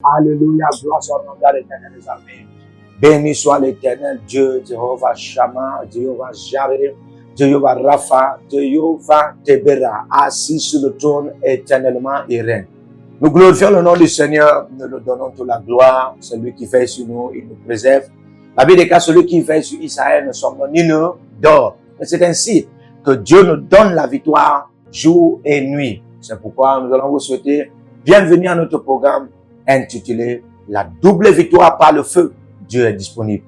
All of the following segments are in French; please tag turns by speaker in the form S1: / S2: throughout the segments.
S1: Alléluia, gloire soit rendue à l'Éternel des armées. Béni soit l'Éternel Dieu, Jéhovah Shammah, Jéhovah Jareh, Jéhovah Rapha, Jéhovah Tébéra, assis sur le trône éternellement et règne. Nous glorifions le nom du Seigneur, nous lui donnons toute la gloire. Celui qui veille sur nous, il nous préserve. La Bible déclare, celui qui veille sur Israël ne sombre ni ne dort. Et c'est ainsi que Dieu nous donne la victoire jour et nuit. C'est pourquoi nous allons vous souhaiter bienvenue à notre programme intitulé La double victoire par le feu. Dieu est disponible.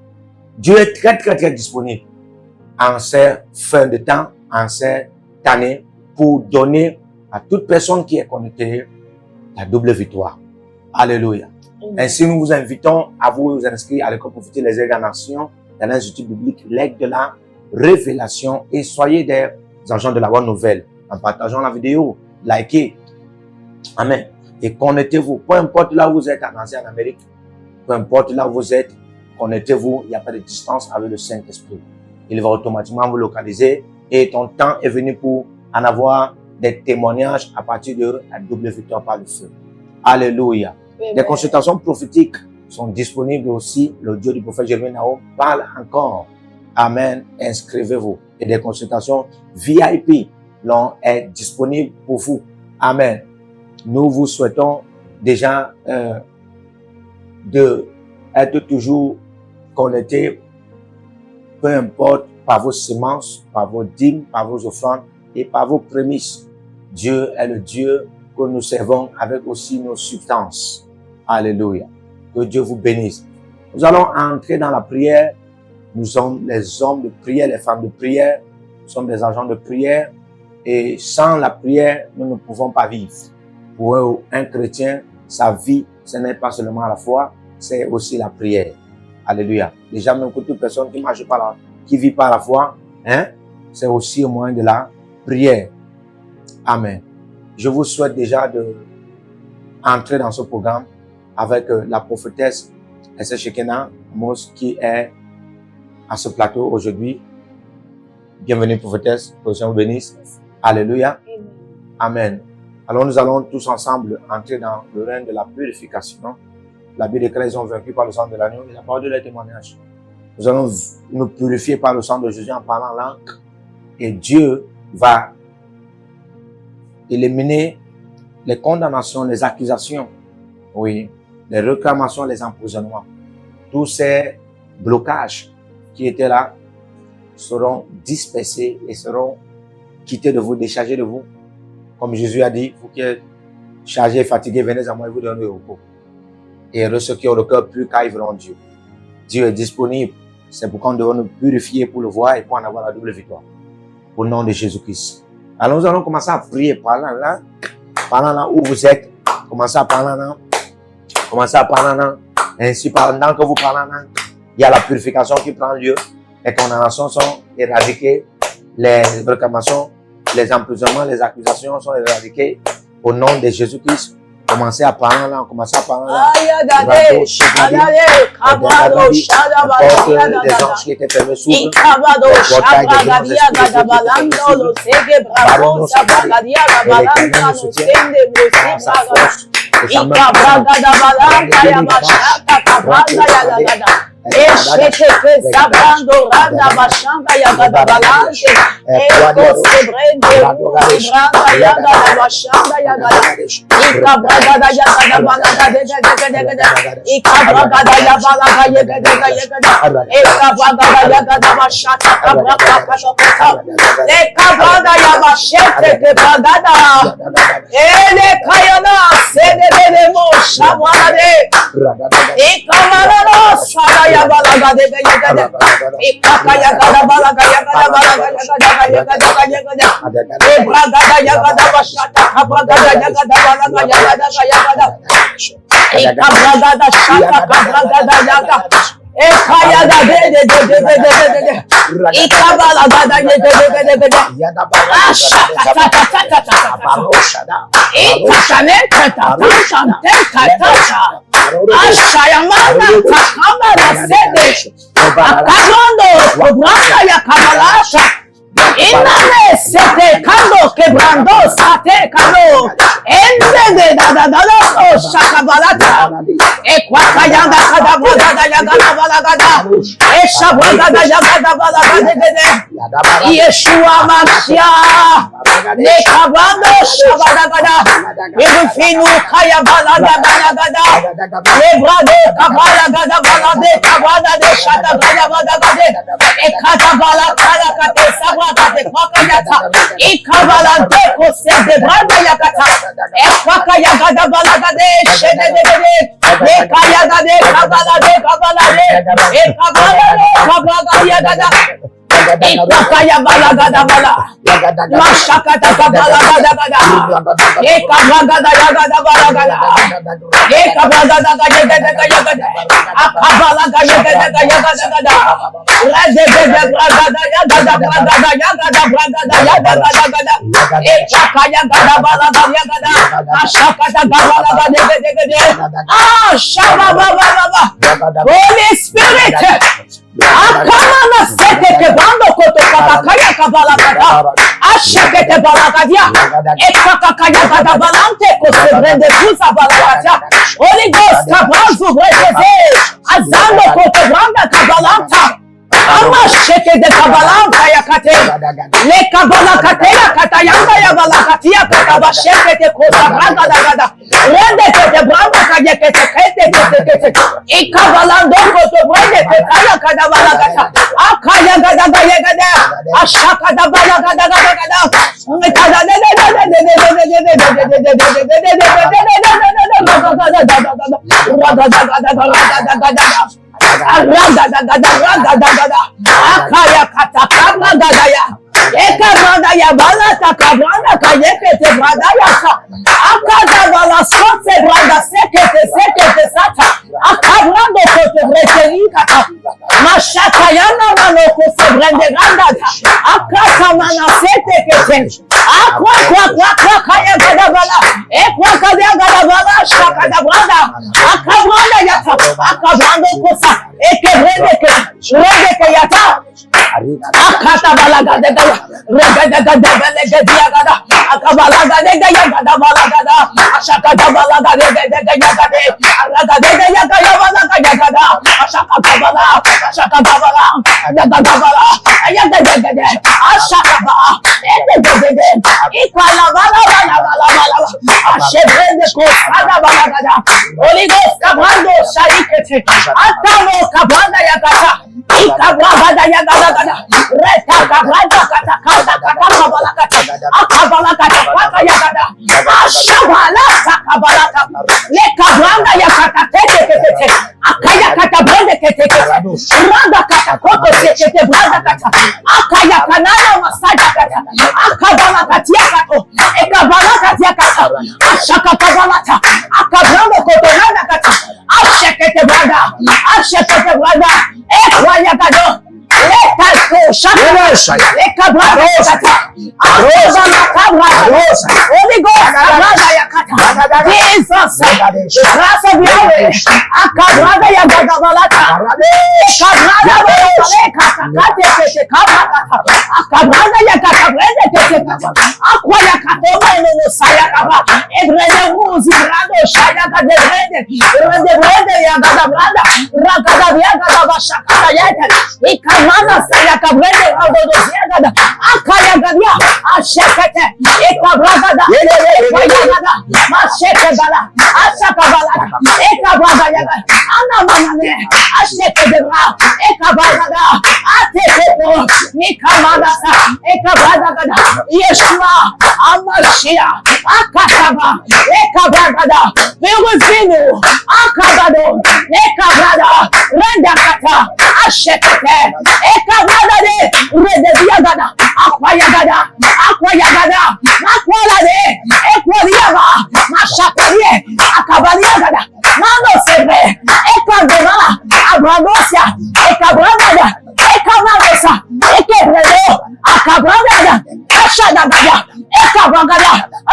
S1: Dieu est très disponible en ces fins de temps, en cette année, pour donner à toute personne qui est connectée la double victoire. Alléluia. Ainsi, nous vous invitons à vous inscrire à l'école prophétique Les Ailes des Nations, dans l'Institut biblique L'Aigle de la Révélation, et soyez des agents de la bonne nouvelle en partageant la vidéo, likez. Amen. Et connectez-vous. Peu importe là où vous êtes, en Asie, en Amérique, peu importe là où vous êtes, connectez-vous. Il n'y a pas de distance avec le Saint-Esprit. Il va automatiquement vous localiser et ton temps est venu pour en avoir des témoignages à partir de la double victoire par le feu. Alléluia. Amen. Des consultations prophétiques sont disponibles aussi. L'audio du prophète Jérémie Nahum parle encore. Amen. Inscrivez-vous. Et des consultations VIP est disponible pour vous. Amen. Nous vous souhaitons déjà de être toujours connectés, peu importe par vos semences, par vos dîmes, par vos offrandes et par vos prémices. Dieu est le Dieu que nous servons avec aussi nos substances. Alléluia. Que Dieu vous bénisse. Nous allons entrer dans la prière. Nous sommes les hommes de prière, les femmes de prière. Nous sommes des agents de prière. Et sans la prière, nous ne pouvons pas vivre. Pour un chrétien, sa vie, ce n'est pas seulement la foi, c'est aussi la prière. Alléluia. Déjà, même que toute personne qui marche par la, qui vit par la foi, c'est aussi au moyen de la prière. Amen. Je vous souhaite déjà de entrer dans ce programme avec la prophétesse Esther Shekina Amos qui est à ce plateau aujourd'hui. Bienvenue prophétesse, que le Seigneur vous bénisse. Alléluia. Amen. Alors nous allons tous ensemble entrer dans le règne de la purification. La Bible déclare qu'ils ont vaincu par le sang de l'agneau et la parole de leur témoignage. Nous allons nous purifier par le sang de Jésus en parlant langue. Et Dieu va éliminer les condamnations, les accusations, oui, les réclamations, les emprisonnements. Tous ces blocages qui étaient là seront dispersés et seront quittés de vous, déchargés de vous. Comme Jésus a dit, vous qui êtes chargés et fatigués, venez à moi et vous donnerez au repos. Et heureux ceux qui ont le cœur pur, car ils verront Dieu. Dieu est disponible. C'est pourquoi nous devons nous purifier pour le voir et pour en avoir la double victoire. Au nom de Jésus-Christ. Alors nous allons commencer à prier parlant là où vous êtes. Commencez à parler là. Commencez à parler là. Ainsi, pendant que vous parlez là, il y a la purification qui prend lieu. Les condamnations sont éradiquées. Les réclamations, les emprisonnements, les accusations sont éradiquées. Au nom de Jésus-Christ. Commencez à parler là, commencez à parler là. Les anges qui étaient fermés s'ouvrent.
S2: Inane sete kando quebrando sate kando. Ende da shakabalata. Ekwakayanda kada bala yagada bala gada. Eshabada yagada bala gada. Yeshua Mashiach. Lekabando shabada gada. Evifinu kaya bala gada gada. Lebrado kabala gada bala de kabala de shata gada bala gada. Ekada bala kala kate sabra kate kwakayata. Ikabala de kose de branda yakata. Ekwakaya gada bala gada. Shede de de. Lekaya gada kabala de kabala de. Ekabala de kabala gada. Ekakaya bala gada bala. Mashakata kabala gada gada. Ekabala gada gada bala gada. Ekabala gada gada gada. Akabala gada gada gada gada. Rade gada gada gada gada. Ekakaya gada bala gada gada. Mashakata kabala gada gada. Ah, shaba baba baba. Holy Spirit. Akamana sete kebando koto kakakaya kabala kata. Ashekete balakadia. Ekakakaya kata balante kosebrende kusa balakatia. Holy Ghost kabanzu brezeze. Azando koto branda kabalanta. Ama sheke de kabalanta yakate. Le kabala katela kata yanga ya balakatia kata ba sheke de kosa branda gada. Rende kete branda kaya kete kete. Ikabalando koto brende kaya kada balakata. Akaya gada gada gada. Ashaka da bala gada gada gada. Kada de de de de de de de de Akaya katakama gadaya. Eka gadaya bala takabranda kayekete bradaya sa. Akada bala sote branda sekete sata. Akabrando kote breteni kata. Mashaka yana mano kose brende ganda. Akata mana sete kete. Akwa kaya gada bala. Ekwa kaya gada bala shaka da branda. Akabranda yata. Akabrando kosa. Eke rende ke yata. Akata balaga de gaya. Rega de gaya gada. Akabalaga de gaya gada balaga. Ashaka da balaga de gaya gada. Araga de gaya gaya balaga gada. Ashaka bala. Ashaka bala. Gada bala. Ayaga de. Ashaka bala. Ede. Ikala bala. Ashebe de ko sada balaga. Holy Ghost kabando sharikete. Atamo kabanda yakata. Ikabranda yakata. Reta kabranda kata kabala kata. Akabala kata yakata. Ashabala kabala kata. Le kabranda yakata tete. Akaya kata branda tete. Randa kata koto tete branda kata. Akaya kanana masaja kata. Akabala kata yakata. Ekabala kata yakata. Ashaka kabala kata. Akabranda koto randa kata. Ashekete branda. Ekwaya kado. Lekato shaka. Lekabranda kata. Arosa makabra. Holy Ghost kabranda yakata. Jesus. The grass of Yahweh. Akabranda yakata balata. Kabranda balata. Kate kabranda. Akabranda yakata brende kete. Akwa yakata no saya kaba. Ebrene muzi brando shaya kade brende. Brende yakata branda. Rakada yakata bashaka yete. Ikamana saya kabrende adodo yakata. Akaya gadia. Ashekete. Ekabranda. Ekayagada. Masheke bala. Ashaka bala. Ekabranda yakata. Anamanane. Ashekete bala. Ekabranda. Atekepo. Nikamana. Ekabranda. Yeshua. Amashia. Akataba. Ekabranda. Vivuzinu. Akabado. Ekabranda. Renda kata. Ashekete. Ekabranda de. Redediagada. Akwayagada. Nakwalade. Ekwaliaga. Mashakarie. Akabaliagada. Nano sebe. Ekabela. Abradosia. Ekabranda. Ekamadosa. Ekebrelo. Akabranda. Ashadagada. Ekabranda.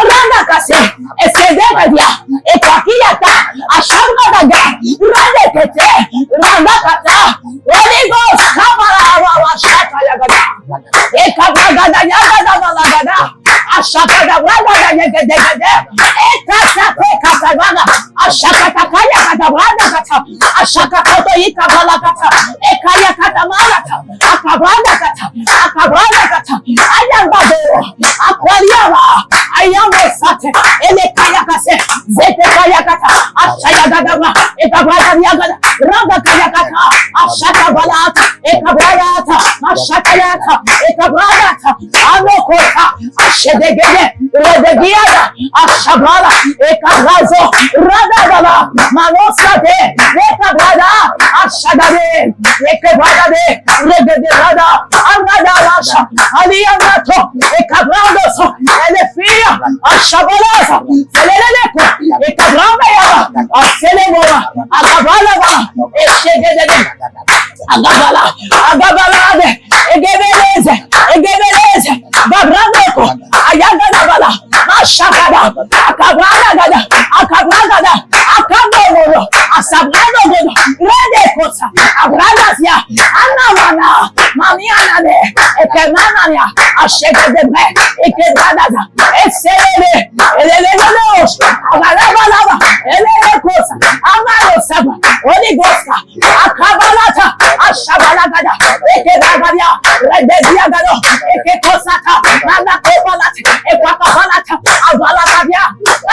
S2: Randa kase. Esedegadia. Ekakiyata. Ashangadaga. Radekete. Randakata. Holy Ghost. Kamala. Shakayagada. Ekabranda. regedegede, ekasate katabana, ashakatakaya katabana kata, ashakakoto ikabala kata, ekaya katamalata, akabana kata, akabana kata, ayambado, akwaliaba, ayambosate, elekaya kase, zete kaya kata, ashayagadaba, ekabana yagada, ramba kaya kata, ashakabalata, ekabrayata, ashakayata, ekabrayata, anokota, ashedegede, redegiada, ashabala, ekabrazo, radabala, manosate, ekabrada, ashadade, ekabradade, redegerada, anradabasha, alianato, ekabradoso, elefia, ashabalaza, seleleko, ekabrayaba, aselemora, akabalaba, eshegede, agabala, agabalade, egebeleze, babraneko, ayagadabala, mashakada, akabragada, akabomoro, asabradogodo, redekosa, abradasya, anamana, mamianade, ekemanania, ashegedebe, ekebradaza, eselele, elelelos, agalabalaba, elelekosa, amarosaba, oligoska, akabalata, ashabalagada, ekebragadia, redediagado, ekekosata, nanakobalata, ekwakabalata, abalagadia,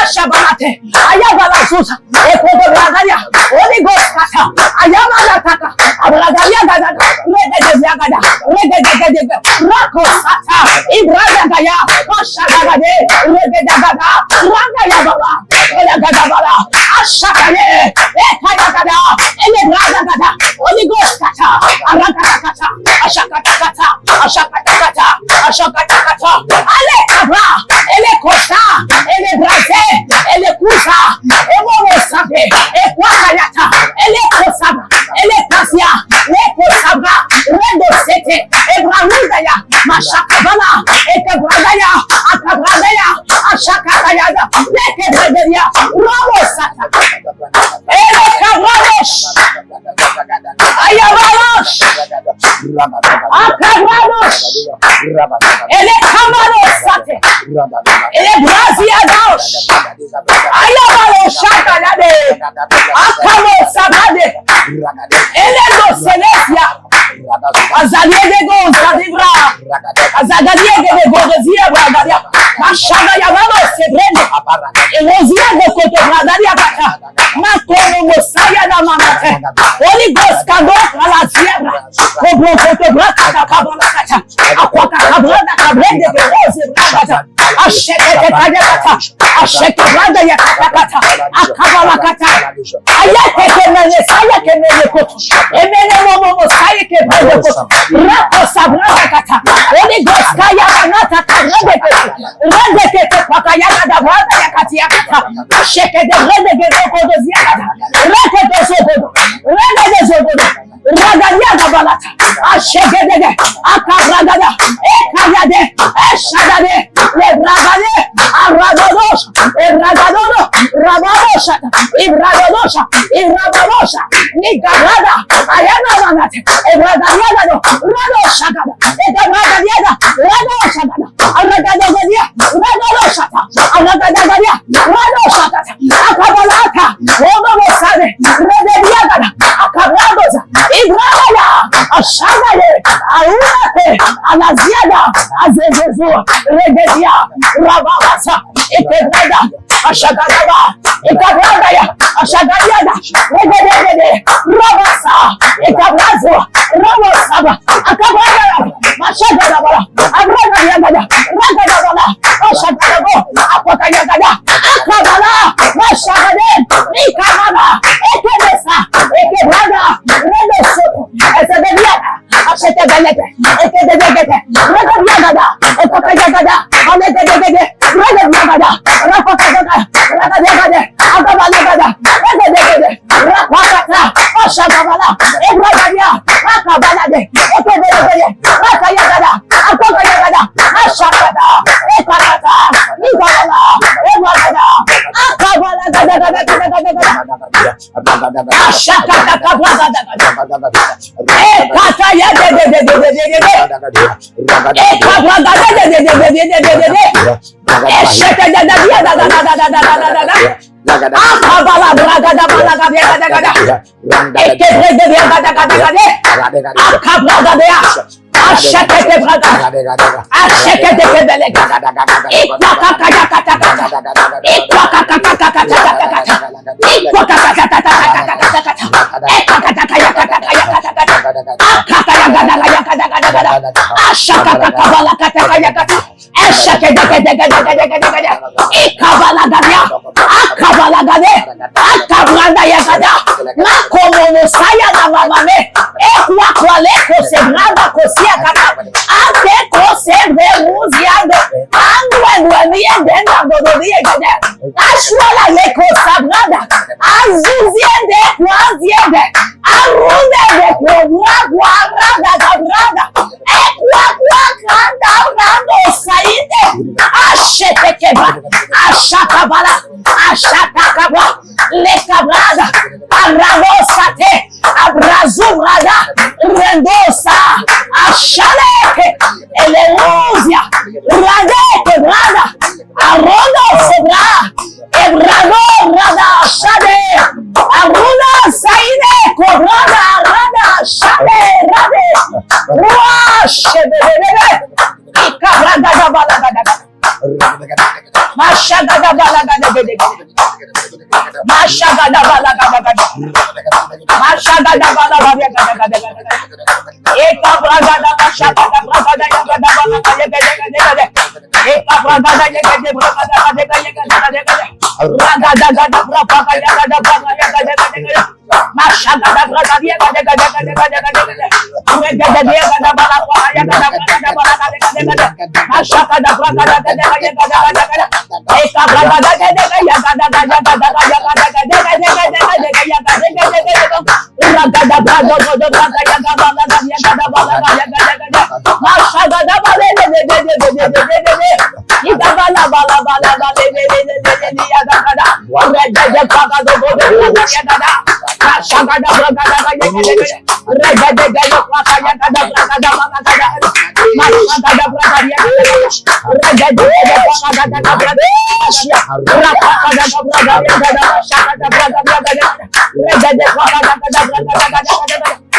S2: ashabalate, ayabalazusa, ekobragadia, oligoskata, ayabalataka, abalagadia gada, redediagada, redediagada, rakosata, ibradagaya, ashabagade, redediagada, rangayabala, olagadabala, ashakale, ekayagada, elebradagada, oligoskata, arakatakata, ashakatakata, ashakatakata, ashakatakata, alekabra, elekosa, elebrase, elekusa, emomosabe, ekwakayata, elekosaba, elekasia, lekosabra, redosete, ebrahudaya, mashakabala, ekabradaya, akabradaya, ashakatayada, lekebredeya, ramosata, elekabradosh, ayabarosh, akabradosh, elekamarosate, elebraziadosh, ayabaroshakayade, akamosabade, eledosenesia, azaliedego, zadibra, azagadiegego, ziabragadia, mashagayabalo sebrene, eloziago kotobradadia kata, makono mosaya na mamate, Holy Ghost kando ala ziabra, kobro kotobrakata kabalakata, akwaka kabrada kabrende geroze bragata, ashekete kajakata, ashekete yakatakata, akabalakata, ayake kemene saya kemene koto, emene momo saya kemene koto, rako sabrada kata, Holy Ghost kaya manata rende kete pakayana da brada yakati yakata, ashekete rende geroko doziakata, reke dozogodo, rende dozogodo, ragadiaga balata, ashegedege, akabragada, ekayade, eshadade, lebragade, aradodosh, eragadodo, rababosha, ibradodosh, irababosha, nigabrada, ayana manate, ebragadiagado, radoshagada, ebragadiaga, radoshagada, aragadogodia, radoshata, aragadagadia, radoshata, akabalata, omamosade, redediagada, akabradoza, ibrahaya, ashagade, aurate, anaziada, azezezu, regedia, rababasa, ekebrada, ashagadaba, ekabradaya, ashagadiada, regedegede, rabasa, ekabrazo, rabosaba, akabradaya, mashagadabala, abragadiagada, ragadabala, ashagadabo, akwakayagada, akabala, mashagade, ikamana, ekebesa, ekebrada, redosoto, esebediada, ashetegelete, ekedegede, regadiagada, ekakayagada, alegedegede, regadiagada, rapakagada, regadiagade, agabalagada, regedegede, rapakata, ashagabala, ebragadia, akabalade, ekedegede, rakayagada, akakayagada, ashagada, ekarata, nigalala, ebragada, akabalagada,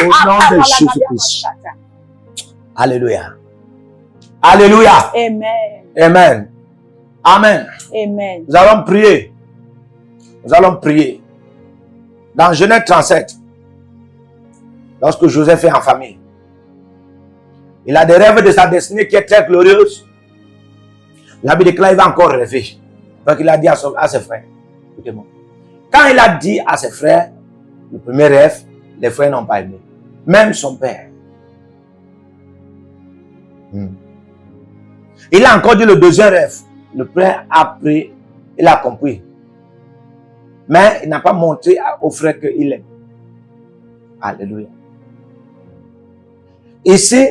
S1: Au nom de Jésus-Christ. Alléluia. Alléluia.
S2: Amen.
S1: Amen. Amen.
S2: Amen.
S1: Nous allons prier. Nous allons prier. Dans Genèse 37, lorsque Joseph est en famille, il a des rêves de sa destinée qui est très glorieuse. La Bible déclare qu'il va encore rêver. Donc il a dit à ses frères, écoutez-moi. Quand il a dit à ses frères, le premier rêve, les frères n'ont pas aimé. Même son père. Il a encore dit le deuxième rêve. Le père a pris, il a compris. Mais il n'a pas montré aux frères qu'il aime. Alléluia. Ici,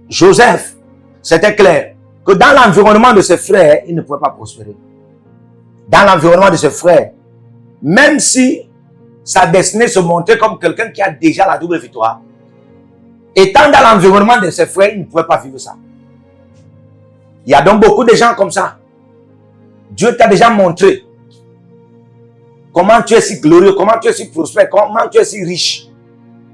S1: Joseph, c'était clair que dans l'environnement de ses frères, il ne pouvait pas prospérer. Dans l'environnement de ses frères, même si sa destinée se montrait comme quelqu'un qui a déjà la double victoire, étant dans l'environnement de ses frères, il ne pouvait pas vivre ça. Il y a donc beaucoup de gens comme ça. Dieu t'a déjà montré comment tu es si glorieux, comment tu es si prospère, comment tu es si riche,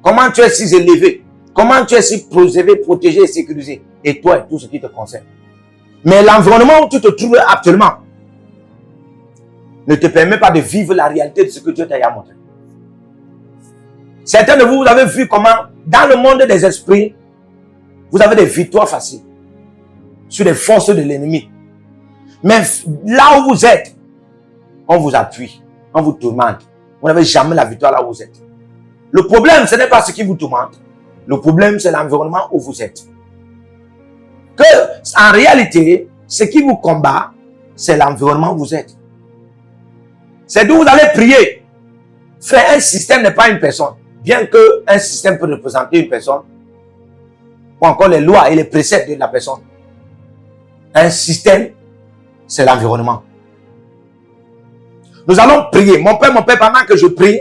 S1: comment tu es si élevé, comment tu es si préservé, protégé et sécurisé. Et toi et tout ce qui te concerne. Mais l'environnement où tu te trouves actuellement ne te permet pas de vivre la réalité de ce que Dieu t'a montré. Certains de vous, vous avez vu comment, dans le monde des esprits, vous avez des victoires faciles sur les forces de l'ennemi. Mais là où vous êtes, on vous appuie, on vous tourmente. Vous n'avez jamais la victoire là où vous êtes. Le problème, ce n'est pas ce qui vous tourmente. Le problème, c'est l'environnement où vous êtes. Que, en réalité, ce qui vous combat, c'est l'environnement où vous êtes. C'est d'où vous allez prier. Frère, un système n'est pas une personne. Bien que un système peut représenter une personne, ou encore les lois et les préceptes de la personne. Un système, c'est l'environnement. Nous allons prier. Mon père, pendant que je prie,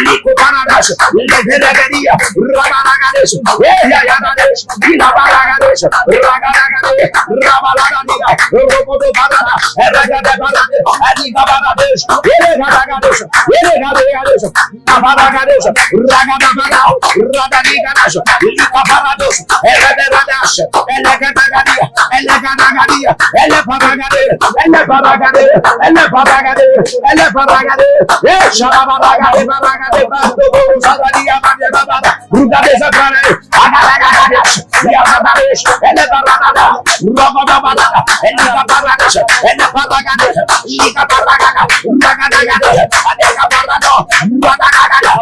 S1: Iliko Paradash, Leveregadia, Rabaragadesh, Yayadadesh, Ilabaragadesh, Ragaragade, Rabalagadia, Robodo Barada, Eragade Barade, Adiga Baradesh, Elegadadesh, Elegadadesh, Abaragadesh, Ragadabara, Radanigadesh, Ilika Parados, Elegadash, Elegadadia, Elegadadia, Eleparagade, Eleparagade, Eleparagade, Eleparagade, Shabaragade, Baragade, Brando, Sadadia, Babada, Rugade Zabare, Agaragadash, Yabadash, Eleparagada, Robabada, Eleparagadash, Eleparagade, Lika Paragada, Ragadagade, Adega Barado, Radagada,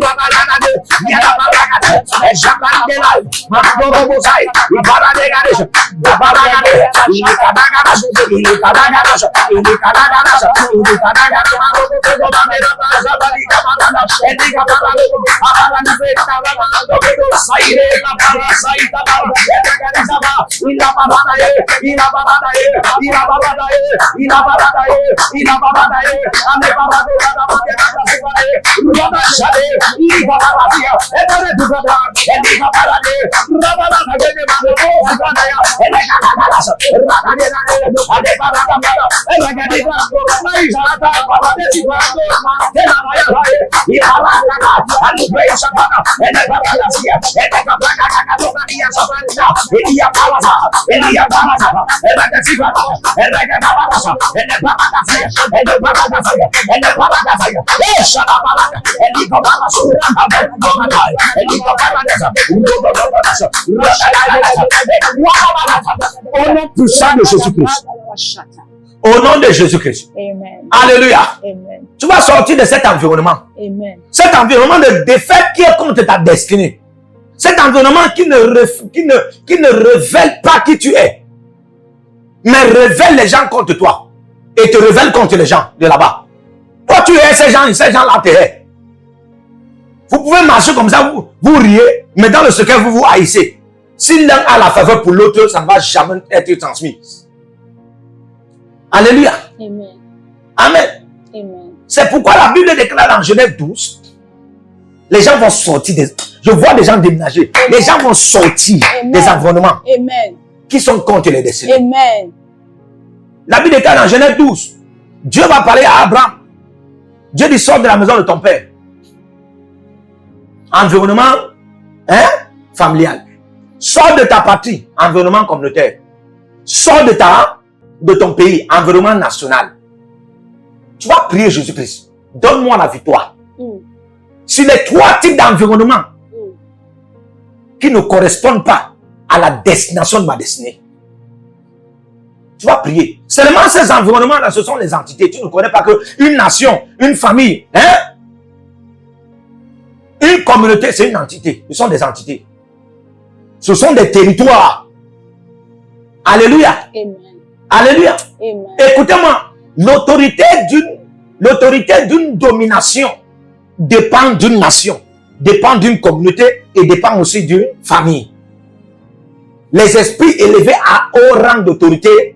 S1: Radagade, Yadabaragade, Jabandela, Mandorobosai, Baradegadish, Babaragade, Likadagadas, Likadagadas, Likadagadas, Au nom puissant de Jésus-Christ. Au nom de Jésus-Christ.
S2: Amen.
S1: Alléluia.
S2: Amen.
S1: Tu vas sortir de cet environnement.
S2: Amen.
S1: Cet environnement de défaite qui est contre ta destinée. Cet environnement qui ne révèle pas qui tu es. Mais révèle les gens contre toi. Et te révèle contre les gens de là-bas. Toi tu es ces gens-là te haïssent. Vous pouvez marcher comme ça, vous riez, mais dans le secret vous vous haïssez. Si l'un a la faveur pour l'autre, ça ne va jamais être transmis. Alléluia.
S2: Amen.
S1: Amen.
S2: Amen.
S1: C'est pourquoi la Bible déclare dans Genèse 12, les gens vont sortir je vois des gens déménager. Amen. Les gens vont sortir
S2: Amen.
S1: Des environnements
S2: Amen.
S1: Qui sont contre les destinées.
S2: Amen.
S1: La Bible déclare dans Genèse 12, Dieu va parler à Abraham. Dieu dit, sors de la maison de ton père. Environnement familial. Sors de ta patrie, environnement communautaire. Sors de ton pays, environnement national. Tu vas prier Jésus-Christ. Donne-moi la victoire. Sur les 3 types d'environnement qui ne correspondent pas à la destination de ma destinée. Tu vas prier. Seulement ces environnements-là, ce sont les entités. Tu ne connais pas qu'une nation, une famille, une communauté, c'est une entité. Ce sont des entités. Ce sont des territoires. Alléluia.
S2: Amen.
S1: Alléluia.
S2: Amen.
S1: Écoutez-moi, l'autorité d'une domination dépend d'une nation, dépend d'une communauté et dépend aussi d'une famille. Les esprits élevés à haut rang d'autorité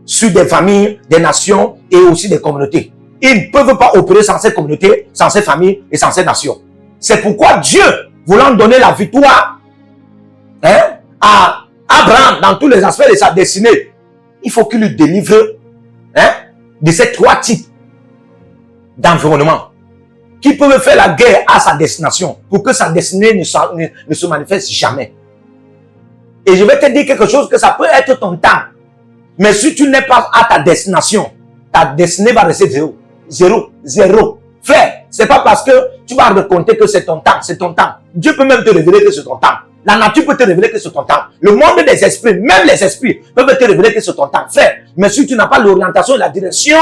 S1: sur des familles, des nations et aussi des communautés. Ils ne peuvent pas opérer sans ces communautés, sans ces familles et sans ces nations. C'est pourquoi Dieu, voulant donner la victoire à Abraham dans tous les aspects de sa destinée, il faut qu'il lui délivre de ces 3 types d'environnement qui peuvent faire la guerre à sa destination pour que sa destinée ne se manifeste jamais. Et je vais te dire quelque chose, que ça peut être ton temps. Mais si tu n'es pas à ta destination, ta destinée va rester zéro. Zéro. Zéro. Frère, c'est pas parce que tu vas raconter que c'est ton temps, c'est ton temps. Dieu peut même te révéler que c'est ton temps. La nature peut te révéler que c'est ton temps. Le monde des esprits, même les esprits, peuvent te révéler que c'est ton temps. Frère, mais si tu n'as pas l'orientation et la direction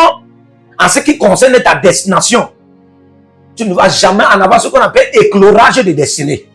S1: en ce qui concerne ta destination, tu ne vas jamais en avoir ce qu'on appelle éclorage de destinée.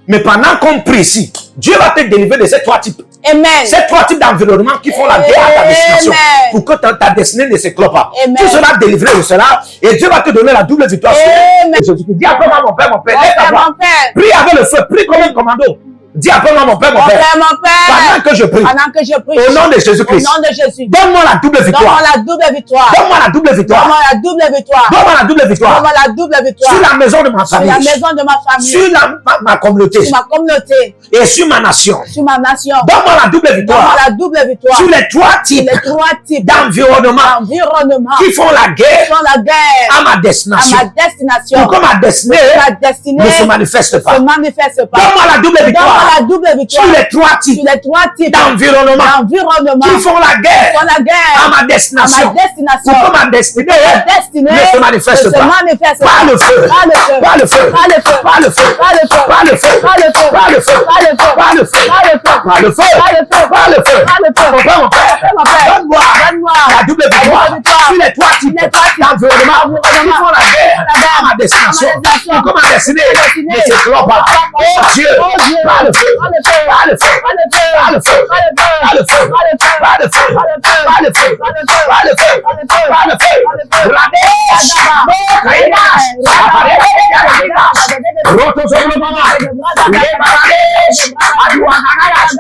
S1: Mais pendant qu'on prie ici, Dieu va te délivrer de ces 3 types.
S2: Amen.
S1: Ces 3 types d'environnement qui font la guerre à ta destination.
S2: Amen.
S1: Pour que ta destinée ne s'éclore pas.
S2: Amen.
S1: Tu seras délivré de cela et Dieu va te donner la double victoire.
S2: Amen.
S1: Dis à toi, mon père, lève ta voix. Prie avec le feu, prie comme un commando. Dis après moi, mon Père, mon
S2: Mon
S1: Père.
S2: Père, mon Père.
S1: Pendant que je prie.
S2: Pendant que je prie.
S1: Au nom de
S2: Au
S1: Jésus-Christ.
S2: nom de Jésus.
S1: Donne-moi la double victoire.
S2: Donne-moi la double victoire.
S1: Donne-moi la double victoire.
S2: Donne-moi la double victoire.
S1: Donne-moi la double victoire.
S2: Donne-moi la double victoire.
S1: Sur la maison de ma
S2: Sur
S1: famille.
S2: la maison de ma famille.
S1: Sur ma communauté.
S2: Sur ma communauté.
S1: Et sur ma nation.
S2: Sur ma nation.
S1: Donne-moi la double
S2: Donne-moi
S1: victoire.
S2: la double victoire.
S1: Sur les trois types
S2: Les trois types
S1: d'environnement
S2: d'environnement
S1: qui font la guerre
S2: font la guerre
S1: à ma
S2: à
S1: destination.
S2: ma destination.
S1: Pour que ma destinée
S2: Ma destinée
S1: ne se manifeste pas.
S2: se manifeste pas.
S1: Donne-moi la double
S2: Donne-moi
S1: victoire.
S2: la double victoire.
S1: Sur les trois types
S2: Sur les trois types
S1: d'environnement
S2: d'environnement
S1: qui font la guerre
S2: font la guerre
S1: à ma
S2: à
S1: destination.
S2: ma destination.
S1: Pour que ma destinée
S2: Ma destinée
S1: ne se manifeste
S2: ne se
S1: pas.
S2: manifeste
S1: Par le feu.
S2: Par le feu.
S1: Par le feu.
S2: Par le feu.
S1: Par le feu.
S2: Par le feu.
S1: Par le feu.
S2: Par le feu.
S1: Par le feu.
S2: Par le feu.
S1: Par le feu.
S2: Par le feu.
S1: Par le feu.
S2: Par le feu.
S1: Par le feu.
S2: Par le feu.
S1: Mon Père, mon Père.
S2: Mon Père.
S1: Donne-moi
S2: Donne-moi
S1: la double victoire.
S2: double victoire.
S1: Sur les trois types
S2: Sur les trois types
S1: d'environnement qui font la guerre à ma destination.
S2: À ma destination.
S1: Pour que ma destinée
S2: destinée
S1: ne s'éclore pas. Oh Dieu.
S2: Oh Dieu.
S1: Par le feu.
S2: Par le feu.
S1: Par le feu.
S2: Par le feu.
S1: Par le feu.
S2: Par le feu.
S1: Par le feu.
S2: Par le feu.
S1: Par le feu.
S2: Par le feu.
S1: Par le feu.
S2: Par le feu.
S1: Par le feu.
S2: Par le feu.
S1: Par le feu.
S2: Par le feu.
S1: Radesh. Kainash. Aparesh. Roto sobre mama. Lebaradesh. Aduananash.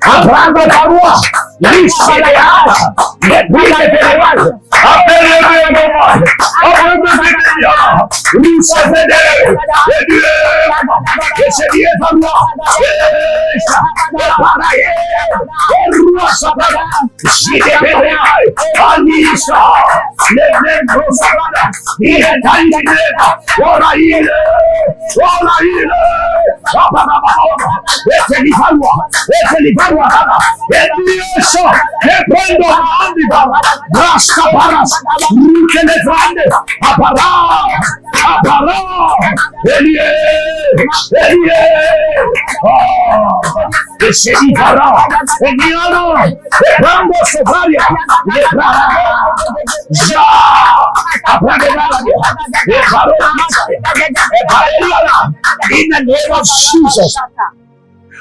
S1: Hablando de agua, dice de agua, de vida de agua, in the name of Jesus.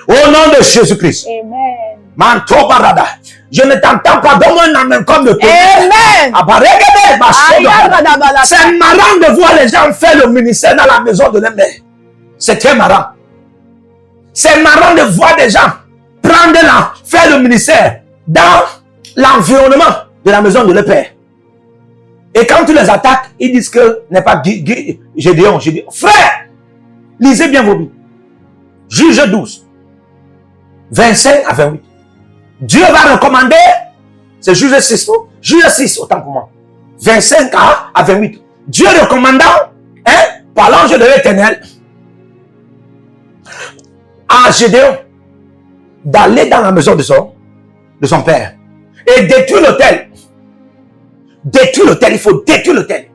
S1: Au nom de Jésus-Christ.
S2: Amen.
S1: Manto barada. Je ne t'entends pas. Donne-moi un amen comme le
S2: Amen.
S1: C'est marrant de voir les gens faire le ministère dans la maison de leur mère. C'est très marrant. C'est marrant de voir des gens prendre faire le ministère dans l'environnement de la maison de leur père. Et quand tu les attaques, ils disent que n'est pas Gédéon. Frère, lisez bien vos Bibles. Juge 12, 25 à 28. Dieu va recommander, c'est Juge 6, non? Juge 6, autant pour moi. 25 à 28. Dieu recommandant, par l'ange de l'Éternel, à Gédéon, d'aller dans la maison de son père et détruire l'autel Détruire l'autel, il faut détruire l'autel.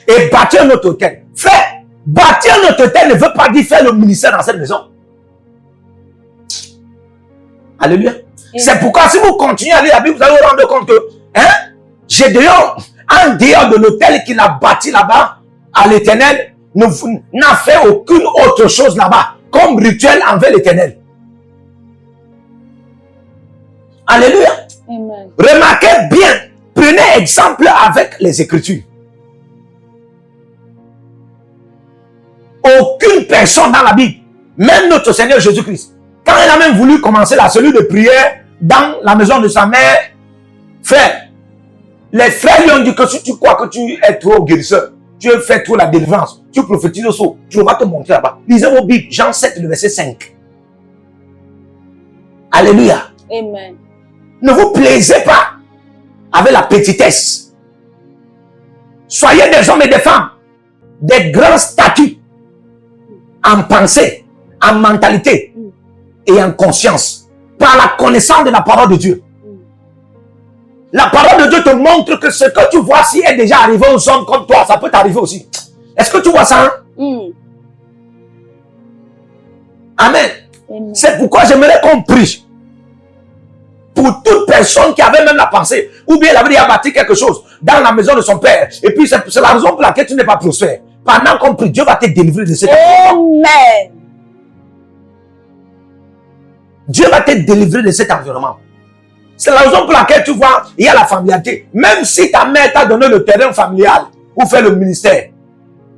S1: Et bâtir notre autel. Frère, bâtir notre autel ne veut pas dire faire le ministère dans cette maison. Alléluia. C'est pourquoi si vous continuez à lire la Bible, vous allez vous rendre compte que Gédéon, en dehors de l'autel qu'il a bâti là-bas, à l'Éternel, n'a fait aucune autre chose là-bas, comme rituel envers l'Éternel. Alléluia.
S2: Amen.
S1: Remarquez bien, prenez exemple avec les Écritures. Aucune personne dans la Bible, même notre Seigneur Jésus-Christ, quand il a même voulu commencer la cellule de prière dans la maison de sa mère, frère, les frères lui ont dit que si tu crois que tu es trop guérisseur, tu fais trop la délivrance, tu prophétises au saut, tu vas te montrer là-bas. Lisez vos Bibles, Jean 7, le verset 5. Alléluia.
S2: Amen.
S1: Ne vous plaisez pas avec la petitesse. Soyez des hommes et des femmes, des grands statuts en pensée, en mentalité et en conscience, par la connaissance de la parole de Dieu. La parole de Dieu te montre que ce que tu vois si est déjà arrivé aux hommes comme toi, ça peut t'arriver aussi. Est-ce que tu vois ça? Amen.
S2: Amen.
S1: C'est pourquoi j'aimerais qu'on prie pour toute personne qui avait même la pensée, ou bien elle avait déjà bâti quelque chose dans la maison de son père, et puis c'est la raison pour laquelle tu n'es pas prospère. Pendant qu'on prie, Dieu va te délivrer de cette environnement.
S2: Amen.
S1: Dieu va te délivrer de cet environnement. C'est la raison pour laquelle tu vois, il y a la familiarité. Même si ta mère t'a donné le terrain familial pour faire le ministère,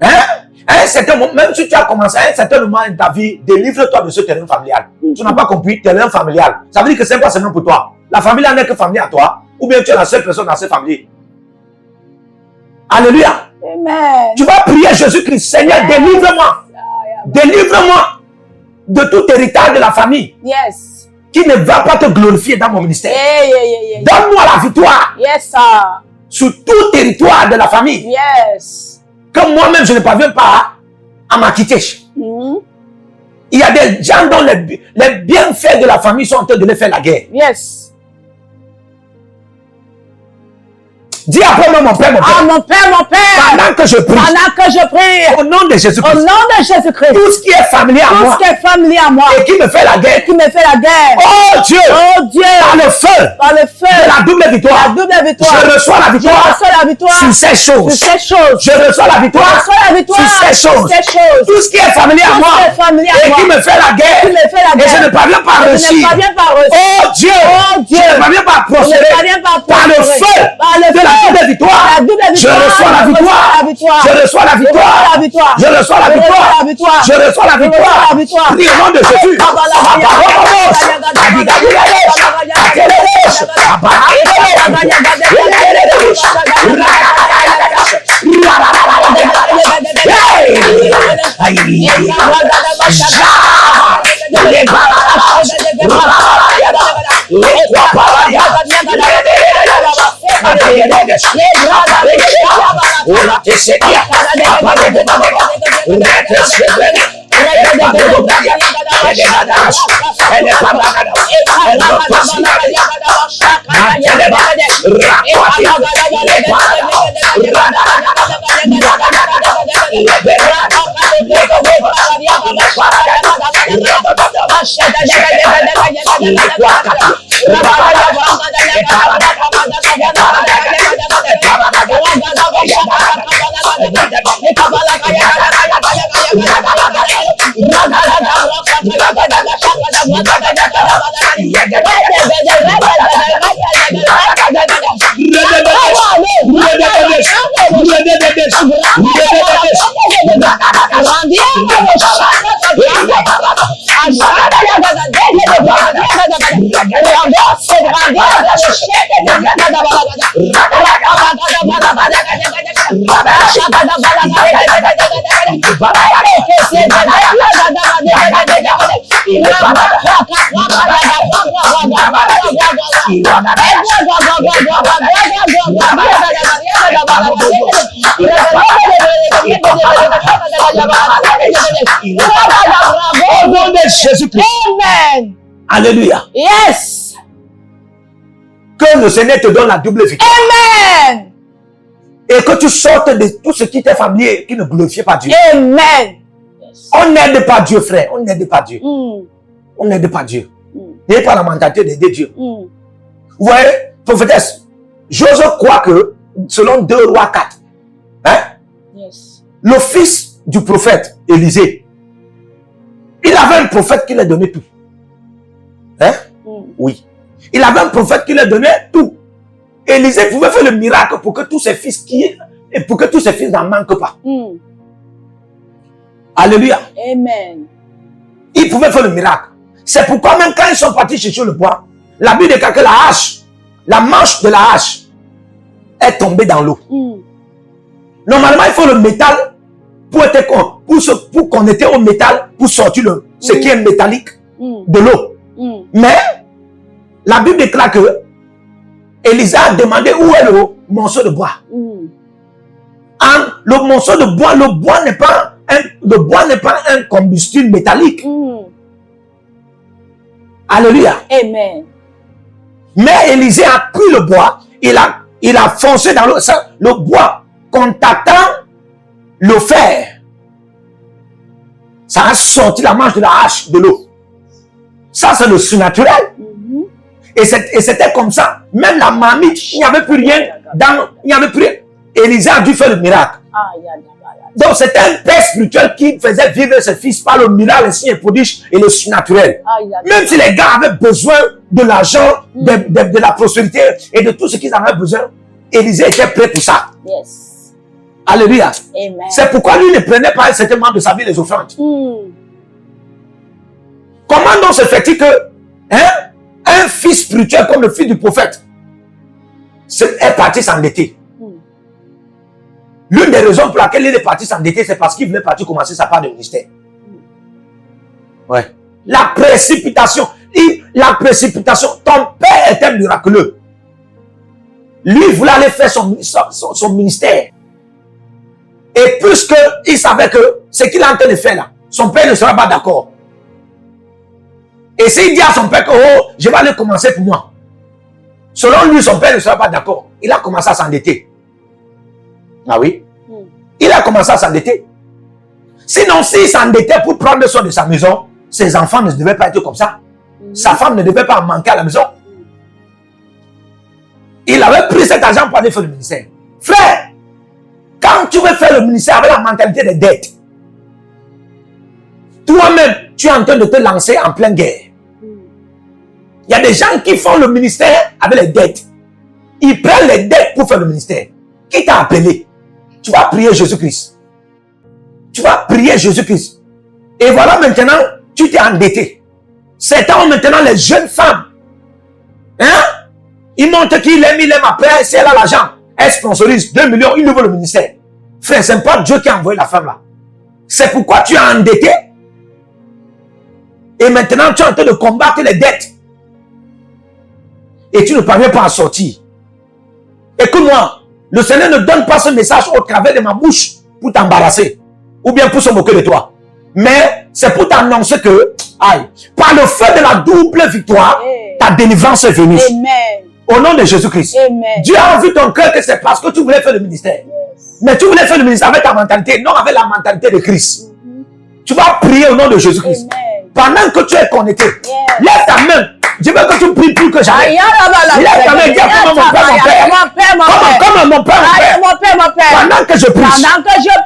S1: à un certain moment, même si tu as commencé à un certain moment de ta vie, délivre-toi de ce terrain familial. Tu n'as pas compris, terrain familial. Ça veut dire que c'est pas seulement pour toi. La famille n'est que famille à toi, ou bien tu es la seule personne dans cette famille. Alléluia.
S2: Amen.
S1: Tu vas prier Jésus-Christ, Seigneur, délivre-moi. Délivre-moi de tout héritage de la famille
S2: Yes.
S1: qui ne va pas te glorifier dans mon ministère.
S2: Yeah.
S1: Donne-moi la victoire
S2: Yes, sir.
S1: sur tout territoire de la famille.
S2: Yes.
S1: Que moi-même, je ne parviens pas à m'acquitter. Il y a des gens dont les bienfaits de la famille sont en train de les faire la guerre.
S2: Yes.
S1: Dis après moi, mon Père, mon Père.
S2: Ah, mon Père, mon Père.
S1: Pendant que je prie,
S2: Pendant que je prie,
S1: au nom de
S2: au
S1: Jésus-Christ,
S2: nom de Jésus-Christ,
S1: tout ce qui est familier à
S2: tout
S1: moi
S2: ce qui est familier à moi
S1: et qui me fait la guerre,
S2: qui me fait la guerre,
S1: oh Dieu,
S2: oh Dieu,
S1: par le feu
S2: par le
S1: de
S2: feu,
S1: la double victoire,
S2: la double victoire,
S1: je reçois la
S2: je
S1: victoire
S2: reçois la victoire
S1: sur ces
S2: sur
S1: choses.
S2: ces choses.
S1: Je reçois la
S2: Je
S1: victoire
S2: reçois la victoire
S1: sur ces choses.
S2: ces choses.
S1: Tout ce qui est familier à
S2: Tout
S1: moi
S2: ce qui est familier à
S1: et
S2: moi
S1: qui me fait la guerre,
S2: qui me fait la
S1: et
S2: guerre.
S1: je ne parviens pas à
S2: Je ne
S1: réussir.
S2: parviens pas à réussir.
S1: Oh Dieu,
S2: Oh Dieu,
S1: je ne parviens pas à
S2: je ne
S1: prospérer
S2: parviens pas à
S1: par le
S2: prospérer.
S1: feu
S2: Par le
S1: de la
S2: feu
S1: double victoire.
S2: la double
S1: Je
S2: victoire.
S1: reçois la victoire. Je reçois la victoire.
S2: Je reçois la victoire.
S1: Je reçois la
S2: Je
S1: victoire.
S2: reçois la victoire.
S1: Je reçois la
S2: Je
S1: victoire.
S2: reçois la victoire.
S1: Prie au nom de Jésus. Au nom de Jésus-Christ.
S2: Amen.
S1: Alléluia.
S2: Yes.
S1: Que le Seigneur te donne la double victoire.
S2: Amen.
S1: Et que tu sortes de tout ce qui t'est familier, qui ne glorifie pas Dieu.
S2: Amen.
S1: On n'aide pas Dieu, frère. On n'aide pas Dieu. On n'aide pas Dieu. N'ayez pas la mentalité d'aider Dieu. Vous voyez, prophétesse, j'ose croire que, selon 2 Rois 4, hein, le fils du prophète Élisée, il avait un prophète qui lui donnait tout. Hein? Oui. Il avait un prophète qui lui donnait tout. Élisée pouvait faire le miracle pour que tous ses fils n'en manquent pas. Alléluia.
S2: Amen.
S1: Il pouvait faire le miracle. C'est pourquoi même quand ils sont partis chercher le bois, la Bible déclare que la manche de la hache est tombée dans l'eau. Normalement, il faut le métal pour connecter au métal pour sortir ce qui est métallique de l'eau. Mais la Bible déclare que Élisée a demandé où est le morceau de bois. Le morceau de bois, le bois n'est pas un combustible métallique. Alléluia.
S2: Amen.
S1: Mais Élisée a pris le bois, il a foncé dans l'eau, le bois contactant le fer. Ça a sorti la manche de la hache de l'eau. Ça, c'est le surnaturel. Et c'était comme ça. Même la marmite, il n'y avait plus rien. Il n'y avait plus rien. Élisée a dû faire le miracle. Donc, c'était un père spirituel qui faisait vivre ses fils par le miracle, les signes et prodiges et le surnaturel. Même si les gars avaient besoin de l'argent, de la prospérité et de tout ce qu'ils avaient besoin, Élisée était prêt pour ça.
S2: Yes.
S1: Alléluia.
S2: Amen.
S1: C'est pourquoi lui ne prenait pas un certain moment de sa vie les offrandes. Comment donc se fait-il que un fils spirituel comme le fils du prophète est parti s'endetter? L'une des raisons pour laquelle il est parti s'endetter, c'est parce qu'il voulait partir commencer sa part de ministère. Ouais. La précipitation. Ton père était miraculeux. Lui, il voulait aller faire son ministère. Et puisqu'il savait que ce qu'il est en train de faire là, son père ne sera pas d'accord. Et s'il dit à son père que je vais aller commencer pour moi, selon lui, son père ne sera pas d'accord. Il a commencé à s'endetter. Ah oui? Il a commencé à s'endetter. Sinon, s'il s'endettait pour prendre soin de sa maison, ses enfants ne devaient pas être comme ça. Sa femme ne devait pas manquer à la maison. Il avait pris cet argent pour aller faire le ministère. Frère, quand tu veux faire le ministère avec la mentalité des dettes, toi-même, tu es en train de te lancer en pleine guerre. Il y a des gens qui font le ministère avec les dettes. Ils prennent les dettes pour faire le ministère. Qui t'a appelé? Tu vas prier Jésus-Christ. Tu vas prier Jésus-Christ. Et voilà maintenant, tu t'es endetté. Certains ont maintenant les jeunes femmes. Hein? Ils montrent qu'il aime après, si elle a l'argent. Elle sponsorise 2 millions, il ouvre le ministère. Frère, c'est pas Dieu qui a envoyé la femme là. C'est pourquoi tu es endetté. Et maintenant, tu es en train de combattre les dettes. Et tu ne parviens pas à sortir. Écoute-moi, le Seigneur ne donne pas ce message au travers de ma bouche pour t'embarrasser. Ou bien pour se moquer de toi. Mais c'est pour t'annoncer que, par le feu de la double victoire, ta délivrance est venue.
S2: Amen.
S1: Au nom de Jésus-Christ. Dieu a vu ton cœur que c'est parce que tu voulais faire le ministère. Mais tu voulais faire le ministère avec ta mentalité, non avec la mentalité de Christ. Tu vas prier au nom de Jésus-Christ. Pendant que tu es connecté, lève ta main. Je veux que tu pries plus que jamais. Lève ta main et dis comme mon père, comme mon père. Pendant que je prie,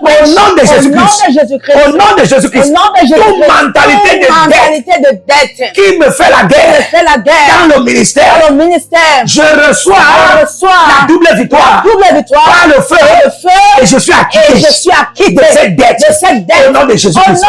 S1: au nom de Jésus-Christ, au nom de Jésus-Christ, toute mentalité de dette qui me fait la guerre dans le ministère, je reçois la double victoire par le feu et je suis acquitté de cette dette au nom de Jésus-Christ.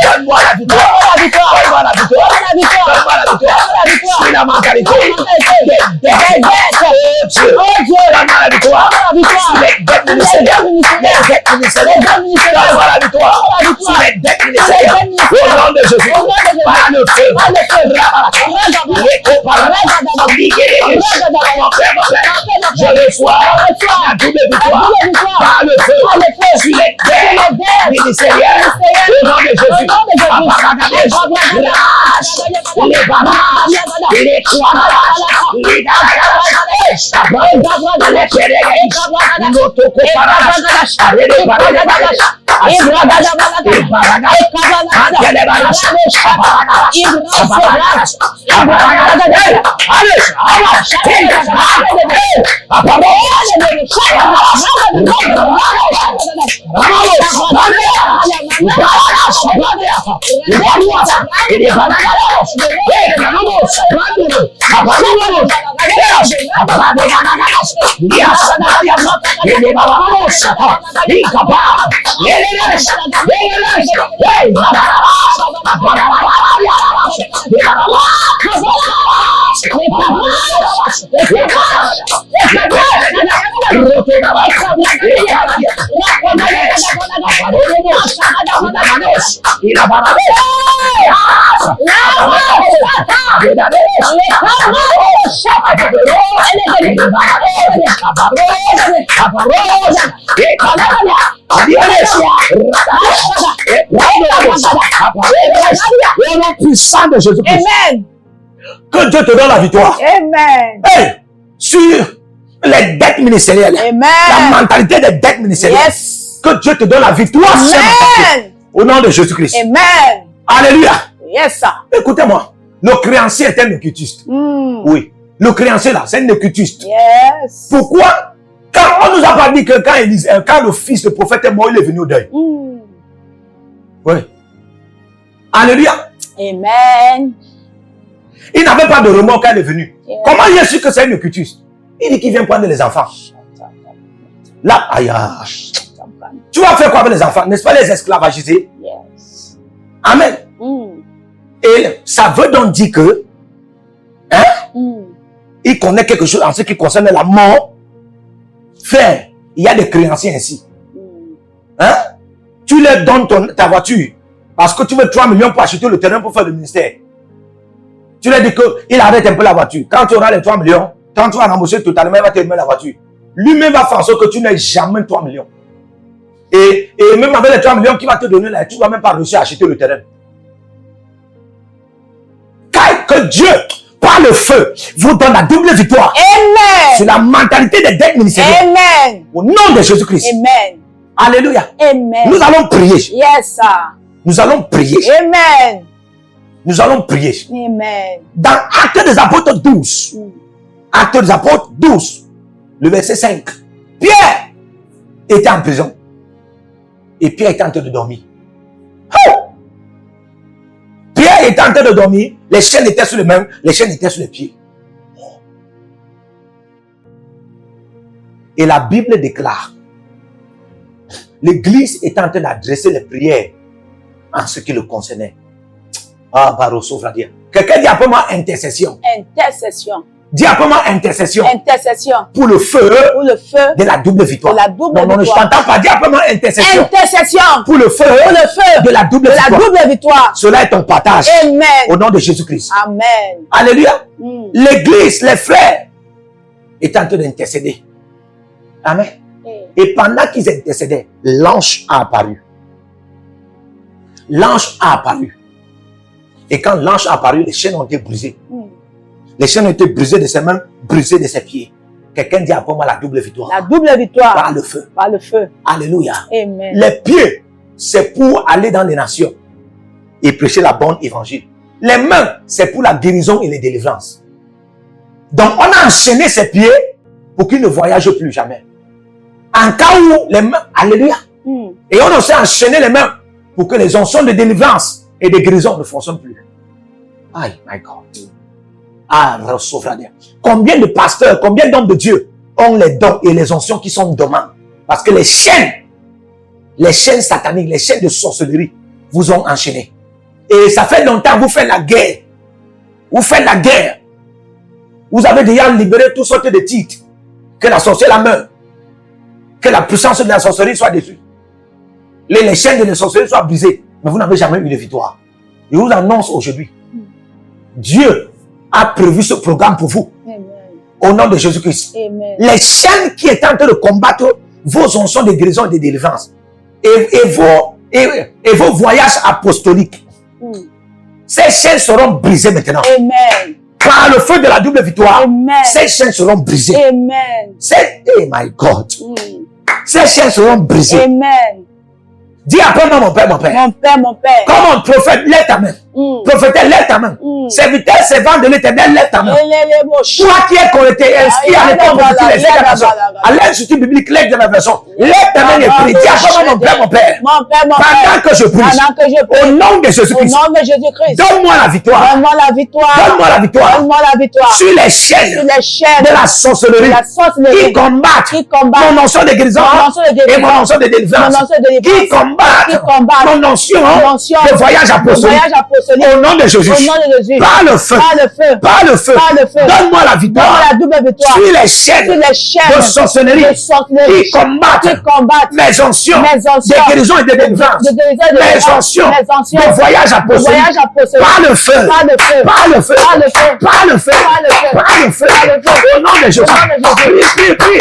S1: Donne-moi la victoire. Donne-moi la victoire. Donne-moi la victoire. Suis la mentalité. Donne-moi la victoire. Sur les dettes ministérielles. Les dettes ministérielles. Donne-moi la victoire. Sur les dettes ministérielles. Au nom de Jésus. Par le feu. Je reçois la double victoire. Par le feu. Sur les dettes ministérielles. Au nom de Jésus. Les barrages, les croix, les au nom puissant de Jésus-Christ.
S2: Amen.
S1: Que Dieu te donne la victoire.
S2: Amen.
S1: Hey, sur les dettes ministérielles.
S2: Amen.
S1: La mentalité des dettes ministérielles.
S2: Yes.
S1: Que Dieu te donne la victoire.
S2: Amen.
S1: Au nom de Jésus-Christ.
S2: Amen.
S1: Alléluia.
S2: Yes, sir.
S1: Écoutez-moi. Le créancier est un occultiste. Oui. Le créancier là, c'est un occultiste.
S2: Yes.
S1: Pourquoi? Car on nous a pas dit que quand le fils, le prophète est mort, il est venu au deuil. Oui. Alléluia.
S2: Amen.
S1: Il n'avait pas de remords quand il est venu.
S2: Yeah.
S1: Comment il est sûr que c'est un occultiste? Il dit qu'il vient prendre les enfants. Là, aïe. Tu vas faire quoi avec les enfants? N'est-ce pas les esclavagiser?
S2: Yes.
S1: Amen. Et ça veut donc dire que il connaît quelque chose en ce qui concerne la mort. Frère, il y a des créanciers ainsi. Tu leur donnes ta voiture parce que tu veux 3 millions pour acheter le terrain pour faire le ministère. Tu leur dis qu'il arrête un peu la voiture. Quand tu auras les 3 millions, quand tu vas rembourser totalement, il va te remettre la voiture. Lui-même va faire en sorte que tu n'aies jamais 3 millions. Et même avec les 3 millions qu'il va te donner là, tu ne vas même pas réussir à acheter le terrain. Car que Dieu, par le feu, vous donne la double victoire.
S2: Amen.
S1: C'est la mentalité des dettes ministérielles.
S2: Amen.
S1: Au nom de Jésus-Christ.
S2: Amen.
S1: Alléluia.
S2: Amen.
S1: Nous allons prier.
S2: Yes, sir.
S1: Nous allons prier.
S2: Amen.
S1: Nous allons prier.
S2: Amen.
S1: Dans Actes des Apôtres 12, Actes des Apôtres 12, le verset 5, Pierre était en prison. Et Pierre était en train de dormir. Oh! Pierre était en train de dormir, les chaînes étaient sur les mains, les chaînes étaient sur les pieds. Et la Bible déclare, l'Église est en train d'adresser les prières en ce qui le concernait. Ah, Barosso, Fradia. Quelqu'un dit après moi intercession.
S2: Intercession.
S1: Dis après moi intercession.
S2: Intercession.
S1: Pour le feu.
S2: Pour le feu.
S1: De la double victoire.
S2: De la double
S1: non,
S2: victoire.
S1: je t'entends pas. Dis après moi intercession.
S2: Intercession.
S1: Pour le feu.
S2: Pour le feu.
S1: De la double victoire.
S2: De la double victoire.
S1: Cela est ton partage.
S2: Amen.
S1: Au nom de Jésus-Christ.
S2: Amen.
S1: Alléluia. L'église, les frères, étaient en train d'intercéder. Amen. Et pendant qu'ils intercédaient, l'ange a apparu. L'ange a apparu. Et quand l'ange a apparu, les chaînes ont été brisées. Les chaînes ont été brisées de ses mains, brisées de ses pieds. Quelqu'un dit après moi la double victoire.
S2: La double victoire.
S1: Par le feu.
S2: Par le feu.
S1: Alléluia.
S2: Amen.
S1: Les pieds, c'est pour aller dans les nations et prêcher la bonne évangile. Les mains, c'est pour la guérison et les délivrances. Donc, on a enchaîné ses pieds pour qu'ils ne voyagent plus jamais. En cas où les mains, alléluia, et on a aussi enchaîné les mains pour que les onctions de délivrance et de guérison ne fonctionnent plus. Aïe, my God. Ah, combien de pasteurs, combien d'hommes de Dieu ont les dons et les onctions qui sont dormants? Parce que les chaînes sataniques, les chaînes de sorcellerie vous ont enchaîné. Et ça fait longtemps que vous faites la guerre. Vous faites la guerre. Vous avez déjà libéré toutes sortes de titres. Que la sorcière meure. Que la puissance de la sorcellerie soit détruite. Les chaînes de la sorcellerie soient brisées. Mais vous n'avez jamais eu de victoire. Je vous annonce aujourd'hui. Dieu a prévu ce programme pour vous.
S2: Amen.
S1: Au nom de Jésus-Christ. Les chaînes qui étaient en train de combattre vos onctions de guérison et de délivrance. Et vos voyages apostoliques. Ces chaînes seront brisées maintenant.
S2: Amen.
S1: Par le feu de la double victoire.
S2: Amen.
S1: Ces chaînes seront brisées.
S2: Amen.
S1: Oh my God. Ces chaînes seront brisées.
S2: Amen.
S1: Dis après moi, mon père, mon père.
S2: Mon père, mon père.
S1: Comme un prophète, lève ta main. Prophète, lève ta main. Serviteur, servant de l'Éternel, lève ta main. Toi qui es connecté, inscrit à l'école prophétique, à l'Institut biblique, lève ta version. Lève ta main et prie. Dis après moi, mon père, mon père.
S2: Mon père, mon père.
S1: Pendant que je prie. Au nom de Jésus-Christ.
S2: Au nom de Jésus-Christ.
S1: Donne-moi la victoire.
S2: Donne-moi la victoire.
S1: Donne-moi la victoire.
S2: Donne-moi la victoire.
S1: Sur les chaînes de la sorcellerie qui combattent mon onction de guérison et mon onction de délivrance. Qui combattent mon onction de voyage apostolique. Au nom de Jésus. Par le feu. Par le feu. Donne-moi la victoire. Sur les chaînes de sorcellerie qui combattent mes onctions de guérison et de délivrance. Mes onctions de voyage apostolique. Par le feu. Par le feu. Par le feu. Par le feu. Au nom de Jésus. Prie, prie, prie.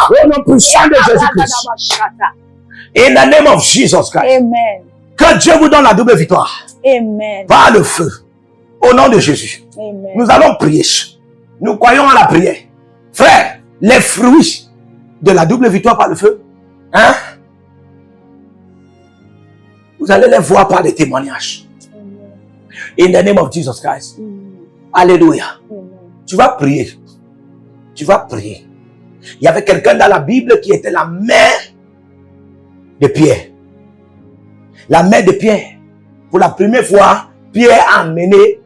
S1: Au nom puissant de Jésus-Christ. In the name of Jesus Christ.
S2: Amen.
S1: Que Dieu vous donne la double victoire.
S2: Amen.
S1: Par le feu. Au nom de Jésus.
S2: Amen.
S1: Nous allons prier. Nous croyons à la prière. Frère, les fruits de la double victoire par le feu, hein? Vous allez les voir par les témoignages. In the name of Jesus Christ. Alléluia. Tu vas prier. Tu vas prier. Il y avait quelqu'un dans la Bible qui était la mère de Pierre. La mère de Pierre. Pour la première fois, Pierre a emmené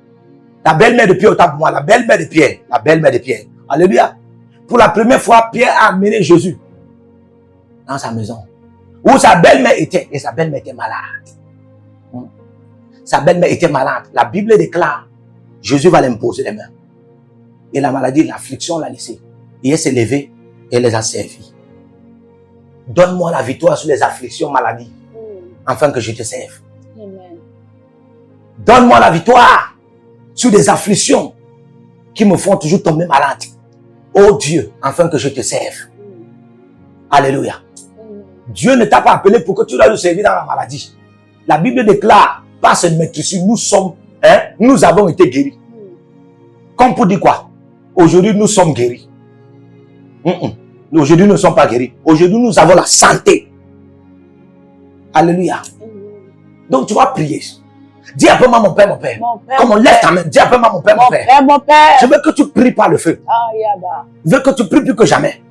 S1: la belle-mère de Pierre, autant pour moi, la belle-mère de Pierre. La belle-mère de Pierre. Alléluia. Pour la première fois, Pierre a amené Jésus dans sa maison. Où sa belle-mère était. Et sa belle-mère était malade. Sa belle-mère était malade. La Bible déclare, Jésus va l'imposer les mains. Et la maladie, l'affliction l'a laissé. Et elle s'est levée et elle les a servis. Donne-moi la victoire sur les afflictions, maladies, afin que je te serve.
S2: Amen.
S1: Donne-moi la victoire sur des afflictions qui me font toujours tomber malade. Oh Dieu, afin que je te serve. Alléluia. Dieu ne t'a pas appelé pour que tu dois le servir dans la maladie. La Bible déclare, par cette maîtrise, nous avons été guéris. Comme pour dire quoi? Aujourd'hui, nous sommes guéris. Aujourd'hui, nous ne sommes pas guéris. Aujourd'hui, nous avons la santé. Alléluia. Donc, tu vas prier. Dis un peu, mon Père, mon Père. Comme on lève ta main, dis un peu, mon Père, mon Père.
S2: Mon Père.
S1: Je veux que tu pries par le feu. Je veux que tu pries plus que jamais.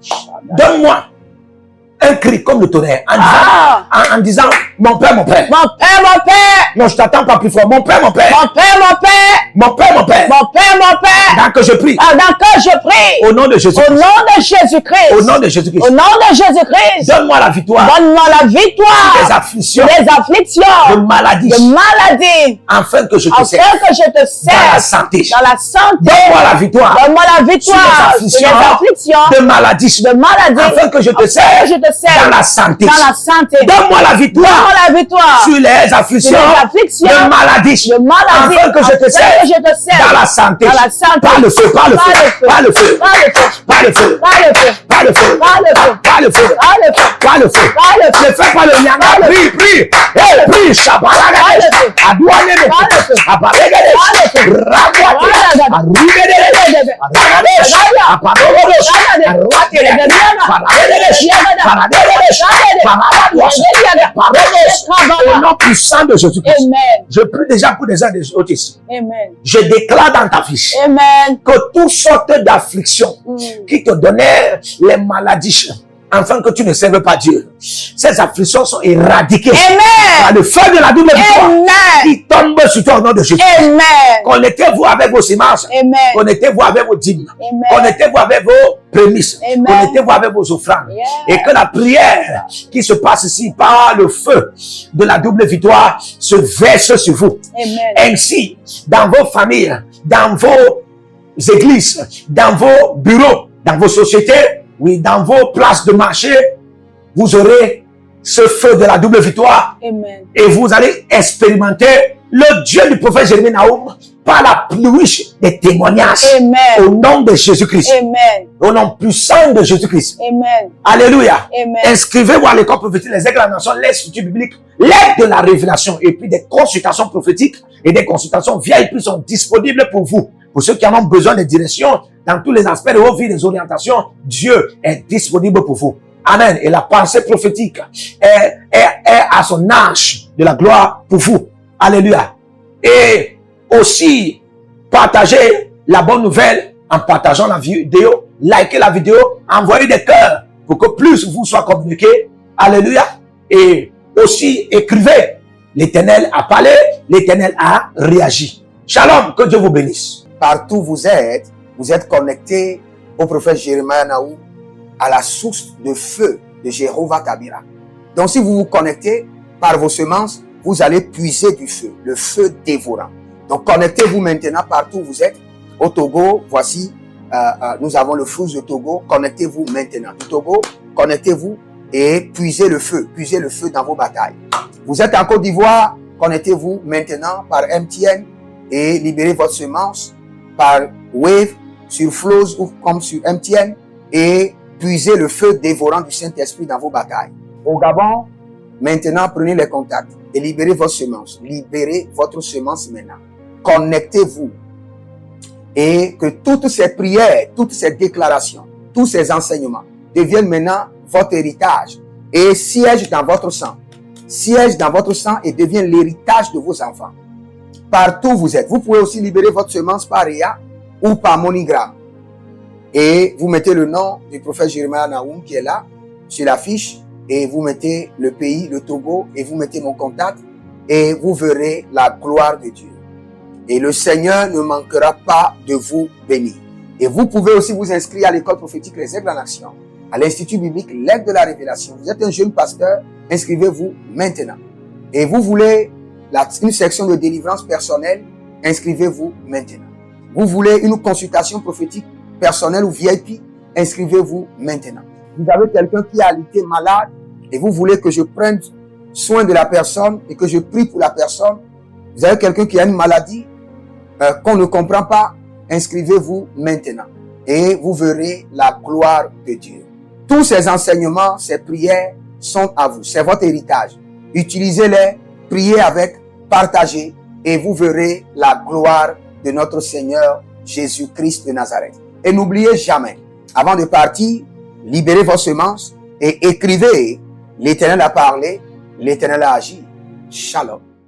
S1: Donne-moi un cri comme le tonnerre en disant, mon Père, mon Père.
S2: Mon Père, mon Père.
S1: Non, je t'attends pas plus fort. Mon Père, mon Père.
S2: Mon Père, mon Père.
S1: Mon Père, mon Père.
S2: Mon Père, mon Père.
S1: Dans que je prie.
S2: Dans que je prie.
S1: Au nom de Jésus-Christ.
S2: Au nom de Jésus-Christ.
S1: Au nom de Jésus-Christ.
S2: Au nom de Jésus-Christ.
S1: Donne-moi la victoire.
S2: Donne-moi la victoire.
S1: Des afflictions.
S2: Des afflictions.
S1: De maladies.
S2: De maladies.
S1: Afin que je te serve.
S2: Afin que je te serve.
S1: Dans la santé.
S2: Dans la santé.
S1: Donne-moi la victoire.
S2: Donne-moi la victoire.
S1: Sur les afflictions. De maladies.
S2: De maladies.
S1: Afin que je te serve.
S2: Je te serve.
S1: Dans la santé.
S2: Dans la santé.
S1: Donne-moi la victoire.
S2: Donne-moi la victoire.
S1: Sur les afflictions. De maladies.
S2: De maladies.
S1: Afin que je te serve. Dans la santé.
S2: Dans la santé.
S1: Par le feu. Par le feu. Par le feu. Par le feu.
S2: Par le feu.
S1: Par le feu.
S2: Par le feu.
S1: Par le feu.
S2: Par le feu.
S1: Par le feu.
S2: Par le feu.
S1: Ne fais pas le nyanga. Prie, prie. Hey, prie. Shabalagade. Adouane. Abalagade. Rabouate. Arugade. Aragadesh. Aparogodosh. Arwatele. Paradedesh. Paradedesh. Paradedesh. Paradedesh. Au nom puissant de Jésus-Christ.
S2: Amen.
S1: Je prie déjà pour des uns des autres ici.
S2: Amen.
S1: Je déclare dans ta fiche
S2: Amen.
S1: que toutes sortes d'afflictions qui te donnaient les maladies, afin que tu ne serves pas Dieu, ces afflictions sont éradiquées.
S2: Amen.
S1: Par le feu de la double victoire
S2: Amen.
S1: qui tombe sur toi au nom de Jésus.
S2: Amen.
S1: Connectez-vous avec vos semences.
S2: Amen.
S1: Connectez-vous avec vos dîmes.
S2: Amen.
S1: Connectez-vous avec vos prémices.
S2: Amen.
S1: Connectez-vous avec vos offrandes.
S2: Yeah.
S1: Et que la prière qui se passe ici par le feu de la double victoire se verse sur vous.
S2: Amen.
S1: Ainsi, dans vos familles, dans vos églises, dans vos bureaux, dans vos sociétés, oui, dans vos places de marché, vous aurez ce feu de la double victoire.
S2: Amen.
S1: Et vous allez expérimenter le Dieu du prophète Jérémie Naoum par la pluie des témoignages.
S2: Amen.
S1: Au nom de Jésus-Christ.
S2: Amen.
S1: Au nom puissant de Jésus-Christ.
S2: Amen.
S1: Alléluia.
S2: Amen.
S1: Inscrivez-vous à l'école prophétique, les éclamations, l'institut biblique, l'aide de la révélation et puis des consultations prophétiques et des consultations VIP sont disponibles pour vous. Pour ceux qui en ont besoin de direction dans tous les aspects de vos vies, des orientations, Dieu est disponible pour vous. Amen. Et la pensée prophétique est à son âge de la gloire pour vous. Alléluia. Et aussi, partagez la bonne nouvelle en partageant la vidéo, likez la vidéo, envoyez des cœurs pour que plus vous soit communiqué. Alléluia. Et aussi, écrivez. L'Éternel a parlé, l'Éternel a réagi. Shalom, que Dieu vous bénisse.
S3: Partout où vous êtes connectés au prophète Jérémie Naoum à la source de feu de Jéhovah Tabira. Donc si vous vous connectez par vos semences, vous allez puiser du feu, le feu dévorant. Donc connectez-vous maintenant partout où vous êtes. Au Togo, voici, nous avons le flux de Togo. Connectez-vous maintenant. Du Togo, connectez-vous et puisez le feu dans vos batailles. Vous êtes en Côte d'Ivoire, connectez-vous maintenant par MTN et libérez votre semence par Wave sur Flows ou comme sur MTN et puisez le feu dévorant du Saint-Esprit dans vos batailles. Au Gabon, maintenant prenez les contacts et libérez votre semence. Libérez votre semence maintenant. Connectez-vous et que toutes ces prières, toutes ces déclarations, tous ces enseignements deviennent maintenant votre héritage et siègent dans votre sang. Siège dans votre sang et devient l'héritage de vos enfants. Partout où vous êtes, vous pouvez aussi libérer votre semence par Réa ou par MoneyGram. Et vous mettez le nom du prophète Jeremiah Naoum qui est là, sur la fiche, et vous mettez le pays, le Togo, et vous mettez mon contact, et vous verrez la gloire de Dieu. Et le Seigneur ne manquera pas de vous bénir. Et vous pouvez aussi vous inscrire à l'école prophétique Les Aigles en Action, à l'Institut biblique L'Aigle de la Révélation. Vous êtes un jeune pasteur, inscrivez-vous maintenant. Et vous voulez une section de délivrance personnelle, inscrivez-vous maintenant. Vous voulez une consultation prophétique personnelle ou VIP, inscrivez-vous maintenant. Vous avez quelqu'un qui a été malade et vous voulez que je prenne soin de la personne et que je prie pour la personne. Vous avez quelqu'un qui a une maladie qu'on ne comprend pas, inscrivez-vous maintenant. Et vous verrez la gloire de Dieu. Tous ces enseignements, ces prières sont à vous. C'est votre héritage. Utilisez-les, priez avec, partagez et vous verrez la gloire de notre Seigneur Jésus-Christ de Nazareth. Et n'oubliez jamais, avant de partir, libérez vos semences et écrivez, l'Éternel a parlé, l'Éternel a agi. Shalom.